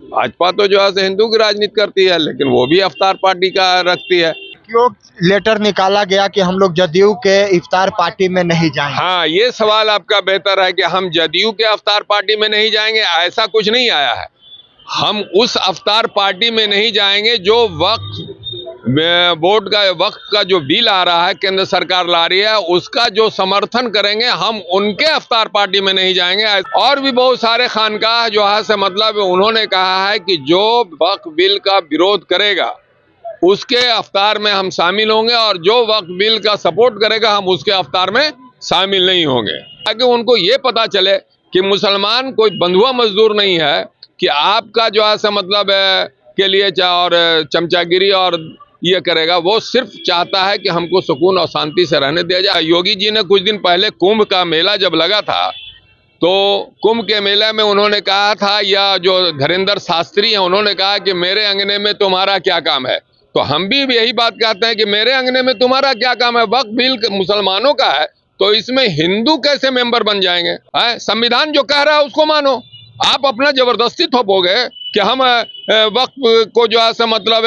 भाजपा तो जो है से हिंदू की राजनीति करती है, लेकिन वो भी अवतार पार्टी का रखती है। क्यों लेटर निकाला गया कि हम लोग जदयू के इफ्तार पार्टी में नहीं जाएंगे? हाँ, ये सवाल आपका बेहतर है कि हम जदयू के अवतार पार्टी में नहीं जाएंगे, ऐसा कुछ नहीं आया है। हम उस अवतार पार्टी में नहीं जाएंगे जो वोट का वक्त का जो बिल आ रहा है, केंद्र सरकार ला रही है, उसका जो समर्थन करेंगे, हम उनके अवतार पार्टी में नहीं जाएंगे। और भी बहुत सारे खानकाह जो है से मतलब उन्होंने कहा है कि जो वक्फ बिल का विरोध करेगा उसके अवतार में हम शामिल होंगे, और जो वक्फ बिल का सपोर्ट करेगा हम उसके अवतार में शामिल नहीं होंगे, ताकि उनको ये पता चले कि मुसलमान कोई बंधुआ मजदूर नहीं है कि आपका जो है मतलब के लिए और चमचागिरी और ये करेगा। वो सिर्फ चाहता है कि हमको सुकून और शांति से रहने दिया जाए। योगी जी ने कुछ दिन पहले कुंभ का मेला जब लगा था, तो कुंभ के मेले में उन्होंने कहा था, या जो धीरेन्द्र शास्त्री हैं उन्होंने कहा कि मेरे अंगने में तुम्हारा क्या काम है। तो हम भी यही बात कहते हैं कि मेरे अंगने में तुम्हारा क्या काम है। वक्फ बिल मुसलमानों का है, तो इसमें हिंदू कैसे मेंबर बन जाएंगे? संविधान जो कह रहा है उसको मानो। आप अपना जबरदस्ती थोपोगे कि हम वक्फ को जो है मतलब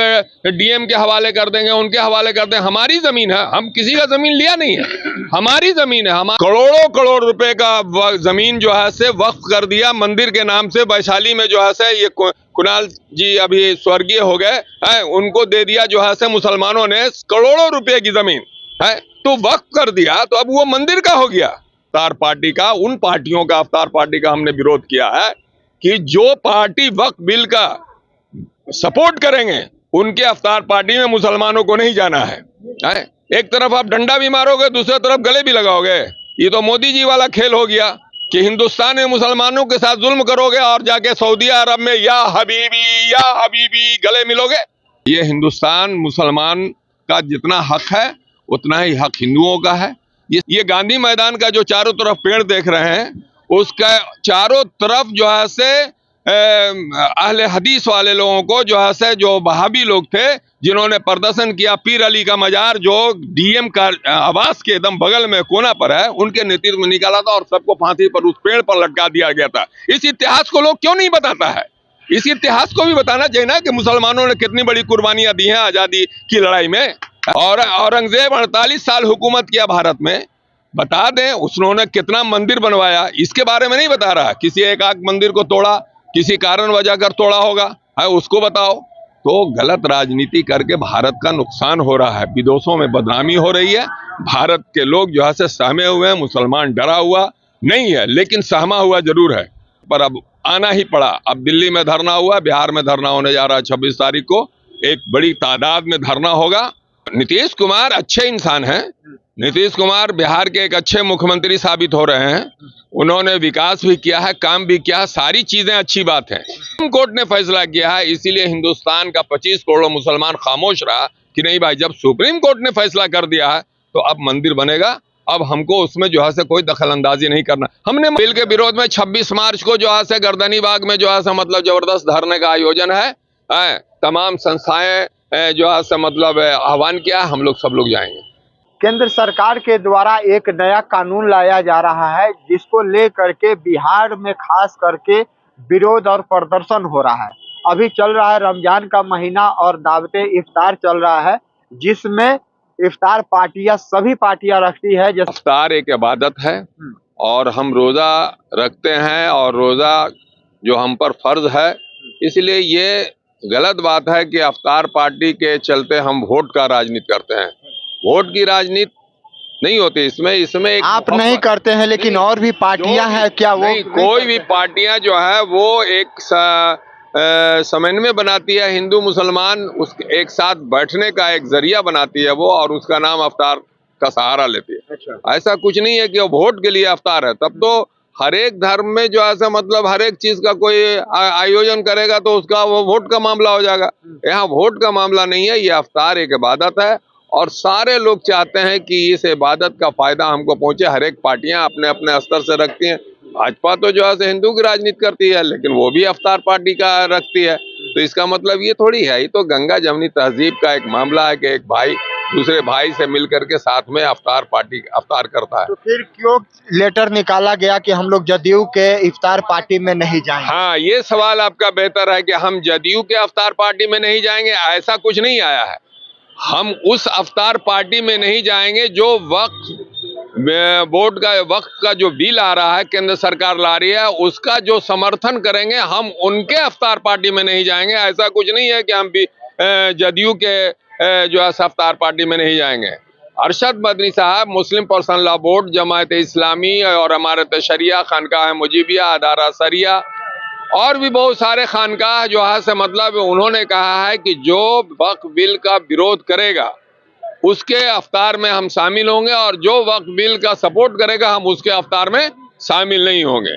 डीएम के हवाले कर देंगे, उनके हवाले कर देंगे। हमारी जमीन है, हम किसी का जमीन लिया नहीं है, हमारी जमीन है। हम करोड़ों करोड़ रुपए का जमीन जो है से वक्फ कर दिया मंदिर के नाम से। वैशाली में जो है से ये कुणाल जी अभी स्वर्गीय हो गए, उनको दे दिया जो है से मुसलमानों ने करोड़ों रुपए की जमीन है, तो वक्फ कर दिया, तो अब वो मंदिर का हो गया। अवतार पार्टी का, उन पार्टियों का अवतार पार्टी का हमने विरोध किया है कि जो पार्टी वक्फ बिल का सपोर्ट करेंगे उनके अवतार पार्टी में मुसलमानों को नहीं जाना है। एक तरफ आप डंडा भी मारोगे, दूसरी तरफ गले भी लगाओगे। ये तो मोदी जी वाला खेल हो गया कि हिंदुस्तान में मुसलमानों के साथ जुल्म करोगे और जाके सऊदी अरब में या हबीबी गले मिलोगे। ये हिंदुस्तान मुसलमान का जितना हक है उतना ही हक हिंदुओं का है। ये गांधी मैदान का जो चारों तरफ पेड़ देख रहे हैं, उसका चारों तरफ जो है से अहले हदीस वाले लोगों को जो है से, जो वहाबी लोग थे जिन्होंने प्रदर्शन किया, पीर अली का मजार जो डीएम का आवास के एकदम बगल में कोना पर है, उनके नेतृत्व में निकाला था और सबको फांसी पर उस पेड़ पर लटका दिया गया था। इस इतिहास को लोग क्यों नहीं बताता है? इस इतिहास को भी बताना चाहिए ना कि मुसलमानों ने कितनी बड़ी कुर्बानियां दी हैं आजादी की लड़ाई में। और औरंगजेब 48 साल हुकूमत किया भारत में, बता दें उन्होंने कितना मंदिर बनवाया, इसके बारे में नहीं बता रहा। किसी एक आध मंदिर को तोड़ा, किसी कारण वजह कर तोड़ा होगा, है उसको बताओ। तो गलत राजनीति करके भारत का नुकसान हो रहा है, विदेशों में बदनामी हो रही है। भारत के लोग जो है से सहमे हुए हैं, मुसलमान डरा हुआ नहीं है लेकिन सहमा हुआ जरूर है। पर अब आना ही पड़ा। अब दिल्ली में धरना हुआ, बिहार में धरना होने जा रहा है 26 तारीख को, एक बड़ी तादाद में धरना होगा। नीतीश कुमार अच्छे इंसान हैं, नीतीश कुमार बिहार के एक अच्छे मुख्यमंत्री साबित हो रहे हैं। उन्होंने विकास भी किया है, काम भी किया है, सारी चीजें अच्छी बात है। सुप्रीम कोर्ट ने फैसला किया है, इसीलिए हिंदुस्तान का 25 करोड़ मुसलमान खामोश रहा कि नहीं भाई, जब सुप्रीम कोर्ट ने फैसला कर दिया है तो अब मंदिर बनेगा, अब हमको उसमें जो है से कोई दखल अंदाजी नहीं करना। हमने बिल के विरोध में 26 मार्च को जो है से गर्दनी बाग में जो है से मतलब जबरदस्त धरने का आयोजन है। तमाम संस्थाएं जो है से मतलब आह्वान किया, हम लोग सब लोग जाएंगे। केंद्र सरकार के द्वारा एक नया कानून लाया जा रहा है, जिसको लेकर के बिहार में खास करके विरोध और प्रदर्शन हो रहा है। अभी चल रहा है रमजान का महीना और दावते इफ्तार चल रहा है, जिसमें इफ्तार पार्टियां सभी पार्टियां रखती है। इफ्तार एक इबादत है और हम रोजा रखते हैं, और रोजा जो हम पर फर्ज है, इसलिए ये गलत बात है कि इफ्तार पार्टी के चलते हम वोट का राजनीति करते हैं। वोट की राजनीति नहीं होती इसमें आप नहीं करते हैं, लेकिन और भी पार्टियां हैं क्या? वो नहीं, कोई भी पार्टियां जो है वो एक समन्वय बनाती है, हिंदू मुसलमान उस एक साथ बैठने का एक जरिया बनाती है वो, और उसका नाम इफ्तार का सहारा लेती है। अच्छा। ऐसा कुछ नहीं है कि वो वोट के लिए इफ्तार है। तब तो हर एक धर्म में जो ऐसा मतलब हर एक चीज का कोई आयोजन करेगा तो उसका वो वोट का मामला हो जाएगा। यहाँ वोट का मामला नहीं है, ये इफ्तार एक इबादत है और सारे लोग चाहते हैं कि इस इबादत का फायदा हमको पहुंचे। हर एक पार्टियां अपने अपने स्तर से रखती हैं। भाजपा तो जो है हिंदू की राजनीति करती है, लेकिन वो भी इफ्तार पार्टी का रखती है। तो इसका मतलब ये थोड़ी है, ये तो गंगा जमनी तहजीब का एक मामला है कि एक भाई दूसरे भाई से मिल करके साथ में अफ्तार करता है। तो फिर क्यों लेटर निकाला गया कि हम लोग जदयू के इफ्तार पार्टी में नहीं जाएंगे? हाँ, ये सवाल आपका बेहतर है कि हम जदयू के अफ्तार पार्टी में नहीं जाएंगे, ऐसा कुछ नहीं आया है। हम उस अफ्तार पार्टी में नहीं जाएंगे जो वक्त का जो बिल आ रहा है, केंद्र सरकार ला रही है, उसका जो समर्थन करेंगे, हम उनके अफ्तार पार्टी में नहीं जाएंगे। ऐसा कुछ नहीं है कि हम भी जदयू के जो है अफ्तार पार्टी में नहीं जाएंगे। अरशद मदनी साहब मुस्लिम personal law board, Jamaat Islami और हमारे शरिया खानकाह मुजीबिया, अदारा सरिया और भी बहुत सारे खानकाह जो है से मतलब उन्होंने कहा है कि जो वक्फ बिल का विरोध करेगा उसके अफ्तार में हम शामिल होंगे और जो वक्फ बिल का सपोर्ट करेगा हम उसके अफ्तार में शामिल नहीं होंगे।